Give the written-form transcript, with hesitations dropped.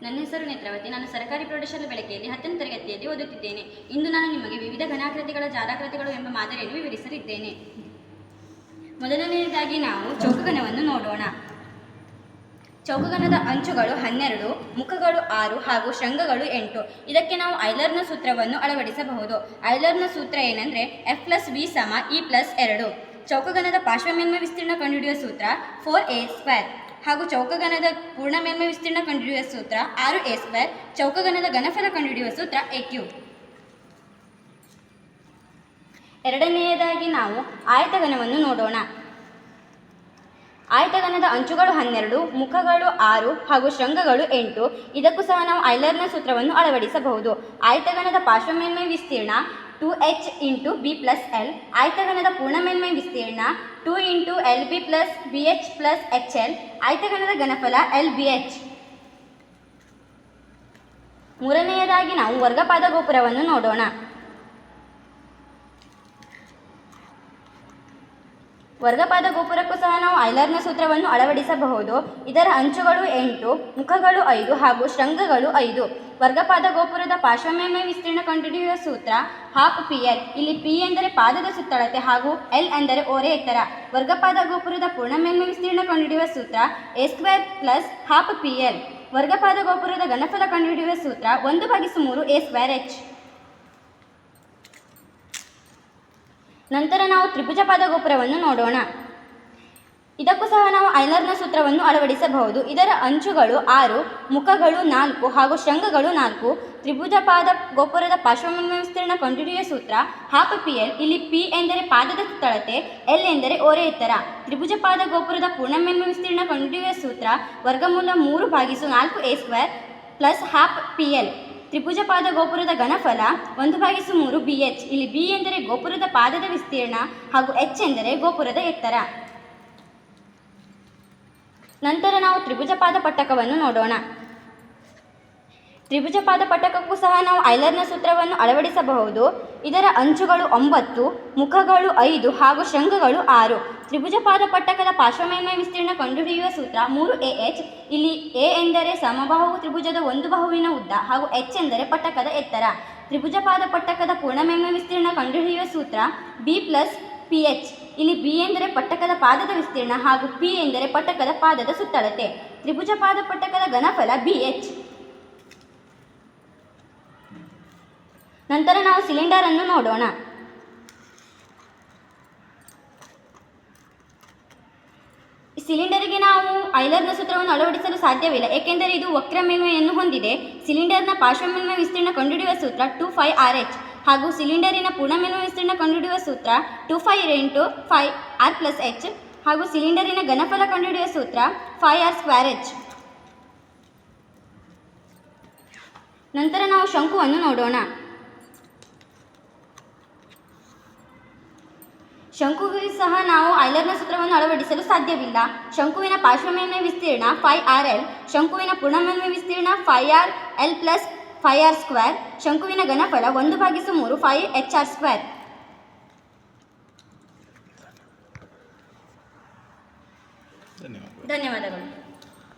ನನ್ನ ಹೆಸರು ನೇತ್ರಾವತಿ. ನಾನು ಸರ್ಕಾರಿ ಪ್ರೌಢಶಾಲಾ ಬೆಳಕೆಯಲ್ಲಿ 10ನೇ ತರಗತಿಯಲ್ಲಿ ಓದುತ್ತಿದ್ದೇನೆ. ಇಂದು ನಾನು ನಿಮಗೆ ವಿವಿಧ ಘನಾಕೃತಿಗಳ ಜಾಲಾಕೃತಿಗಳು ಎಂಬ ಮಾದರಿಯನ್ನು ವಿವರಿಸಲಿದ್ದೇನೆ. ಮೊದಲನೆಯದಾಗಿ ನಾವು ಚೌಕಘನವನ್ನು ನೋಡೋಣ. ಚೌಕಘನದ ಅಂಚುಗಳು 12, ಮುಖಗಳು 6 ಹಾಗೂ ಶೃಂಗಗಳು 8. ಇದಕ್ಕೆ ನಾವು ಐಲರ್ನ ಸೂತ್ರವನ್ನು ಅಳವಡಿಸಬಹುದು. ಐಲರ್ನ ಸೂತ್ರ ಏನೆಂದರೆ F+V=E+2. ಚೌಕಘನದ ಪಾರ್ಶ್ವ ಮೇಲ್ಮೈ ವಿಸ್ತೀರ್ಣ ಕಂಡುಹಿಡಿಯುವ ಸೂತ್ರ 4a² ಹಾಗೂ ಚೌಕಘನದ ಪೂರ್ಣ ಮೇಲ್ಮೈ ವಿಸ್ತೀರ್ಣ ಕಂಡುಹಿಡಿಯುವ ಸೂತ್ರ 6a². ಚೌಕಘನದ ಘನಫಲ ಕಂಡುಹಿಡಿಯುವ ಸೂತ್ರ a³. ಎರಡನೆಯದಾಗಿ ನಾವು ಆಯತಘನವನ್ನು ನೋಡೋಣ. ಆಯತಘನದ ಅಂಚುಗಳು 12, ಮುಖಗಳು 6 ಹಾಗೂ ಶೃಂಗಗಳು 8. ಇದಕ್ಕೂ ಸಹ ನಾವು ಐಲರ್ನ ಸೂತ್ರವನ್ನು ಅಳವಡಿಸಬಹುದು. ಆಯತಘನದ ಪಾರ್ಶ್ವ ಮೇಲ್ಮೈ ವಿಸ್ತೀರ್ಣ 2h × b+l. ಆಯತಘನದ ಪೂರ್ಣ ಮೇಲ್ಮೈ ವಿಸ್ತೀರ್ಣ 2 × lb + bh + hl. ಆಯತಘನದ ಘನಫಲ lbh. ಮೂರನೆಯದಾಗಿ ನಾವು ವರ್ಗಪಾದ ಗೋಪುರವನ್ನು ನೋಡೋಣ. ವರ್ಗಪಾದ ಗೋಪುರಕ್ಕೂ ಸಹ ನಾವು ಐಲರ್ನ ಸೂತ್ರವನ್ನು ಅಳವಡಿಸಬಹುದು. ಇದರ ಅಂಚುಗಳು 8, ಮುಖಗಳು 5 ಹಾಗೂ ಶೃಂಗಗಳು 5. ವರ್ಗಪಾದ ಗೋಪುರದ ಪಾರ್ಶ್ವ ಮೇಲ್ಮೈ ವಿಸ್ತೀರ್ಣ ಕಂಡುಹಿಡಿಯುವ ಸೂತ್ರ 12pl. ಇಲ್ಲಿ p ಎಂದರೆ ಪಾದದ ಸುತ್ತಳತೆ ಹಾಗೂ l ಎಂದರೆ ಓರೆ ಎತ್ತರ. ವರ್ಗಪಾದ ಗೋಪುರದ ಪೂರ್ಣ ಮೇಲ್ಮೈ ವಿಸ್ತೀರ್ಣ ಕಂಡುಹಿಡಿಯುವ ಸೂತ್ರ a² + 12pl. ವರ್ಗಪಾದ ಗೋಪುರದ ಘನಫಲ ಕಂಡುಹಿಡಿಯುವ ಸೂತ್ರ 1/3a²h. ನಂತರ ನಾವು ತ್ರಿಭುಜಪಾದ ಗೋಪುರವನ್ನು ನೋಡೋಣ. ಇದಕ್ಕೂ ಸಹ ನಾವು ಐಲರ್ನ ಸೂತ್ರವನ್ನು ಅಳವಡಿಸಬಹುದು. ಇದರ ಅಂಚುಗಳು 6, ಮುಖಗಳು 4 ಹಾಗೂ ಶೃಂಗಗಳು 4. ತ್ರಿಭುಜಪಾದ ಗೋಪುರದ ಪಾರ್ಶ್ವ ಮೇಲ್ಮೈ ವಿಸ್ತೀರ್ಣ ಕಂಡುಹಿಡಿಯುವ ಸೂತ್ರ 12pl. ಇಲ್ಲಿ p ಎಂದರೆ ಪಾದದ ಸುತ್ತಳತೆ, l ಎಂದರೆ ಓರೆ ಎತ್ತರ. ತ್ರಿಭುಜಪಾದ ಗೋಪುರದ ಪೂರ್ಣ ಮೇಲ್ಮೈ ವಿಸ್ತೀರ್ಣ ಕಂಡುಹಿಡಿಯುವ ಸೂತ್ರ 3/4a² + 12pl. ತ್ರಿಭುಜಪಾದ ಗೋಪುರದ ಘನಫಲ 1/3bh. ಇಲ್ಲಿ b ಎಂದರೆ ಗೋಪುರದ ಪಾದದ ವಿಸ್ತೀರ್ಣ ಹಾಗೂ h ಎಂದರೆ ಗೋಪುರದ ಎತ್ತರ. ನಂತರ ನಾವು ತ್ರಿಭುಜಪಾದ ಪಟ್ಟಕವನ್ನು ನೋಡೋಣ. ತ್ರಿಭುಜಪಾದ ಪಟ್ಟಕಕ್ಕೂ ಸಹ ನಾವು ಐಲರ್ನ ಸೂತ್ರವನ್ನು ಅಳವಡಿಸಬಹುದು. ಇದರ ಅಂಚುಗಳು 9, ಮುಖಗಳು 5 ಹಾಗೂ ಶೃಂಗಗಳು 6. ತ್ರಿಭುಜಪಾದ ಪಟ್ಟಕದ ಪಾರ್ಶ್ವ ಮೇಲ್ಮೈ ವಿಸ್ತೀರ್ಣ ಕಂಡುಹಿಡಿಯುವ ಸೂತ್ರ 3ah. ಇಲ್ಲಿ a ಎಂದರೆ ಸಮಬಾಹು ತ್ರಿಭುಜದ ಒಂದು ಬಾಹುವಿನ ಉದ್ದ ಹಾಗೂ h ಎಂದರೆ ಪಟ್ಟಕದ ಎತ್ತರ. ತ್ರಿಭುಜಪಾದ ಪಟ್ಟಕದ ಪೂರ್ಣ ಮೇಲ್ಮೈ ವಿಸ್ತೀರ್ಣ ಕಂಡುಹಿಡಿಯುವ ಸೂತ್ರ b + ph. ಇಲ್ಲಿ b ಎಂದರೆ ಪಟ್ಟಕದ ಪಾದದ ವಿಸ್ತೀರ್ಣ ಹಾಗೂ p ಎಂದರೆ ಪಟ್ಟಕದ ಪಾದದ ಸುತ್ತಳತೆ. ತ್ರಿಭುಜಪಾದ ಪಟ್ಟಕದ ಘನಫಲ bh. ನಂತರ ನಾವು ಸಿಲಿಂಡರ್ ಅನ್ನು ನೋಡೋಣ. ಸಿಲಿಂಡರ್ಗೆ ನಾವು ಐಲರ್ನ ಸೂತ್ರವನ್ನು ಅಳವಡಿಸಲು ಸಾಧ್ಯವಿಲ್ಲ, ಏಕೆಂದರೆ ಇದು ವಕ್ರ ಮೇಲ್ಮೈಯನ್ನು ಹೊಂದಿದೆ. ಸಿಲಿಂಡರ್ನ ಪಾರ್ಶ್ವ ಮೇಲ್ಮೈ ವಿಸ್ತೀರ್ಣ ಕಂಡುಹಿಡಿಯುವ ಸೂತ್ರ 2πrh ಹಾಗೂ ಸಿಲಿಂಡರಿನ ಪೂರ್ಣ ಮೇಲ್ಮೈ ವಿಸ್ತೀರ್ಣ ಕಂಡುಹಿಡಿಯುವ ಸೂತ್ರ 2π × 5r + h ಹಾಗೂ ಸಿಲಿಂಡರಿನ ಘನಫಲ ಕಂಡುಹಿಡಿಯುವ ಸೂತ್ರ 5r²h. ನಂತರ ನಾವು ಶಂಕುವನ್ನು ನೋಡೋಣ. ಶಂಕುವಿಗೆ ಸಹ ನಾವು ಐಲರ್ನ ಸೂತ್ರವನ್ನು ಅಳವಡಿಸಲು ಸಾಧ್ಯವಿಲ್ಲ. ಶಂಕುವಿನ ಪಾರ್ಶ್ವ ಮೇಲ್ಮೈ ವಿಸ್ತೀರ್ಣ 5rl, ಶಂಕುವಿನ ಪೂರ್ಣ ಮೇಲ್ಮೈ ವಿಸ್ತೀರ್ಣ 5rl + 5r². ಶಂಕುವಿನ ಘನಫಲ 1/3πhr². ಧನ್ಯವಾದಗಳು.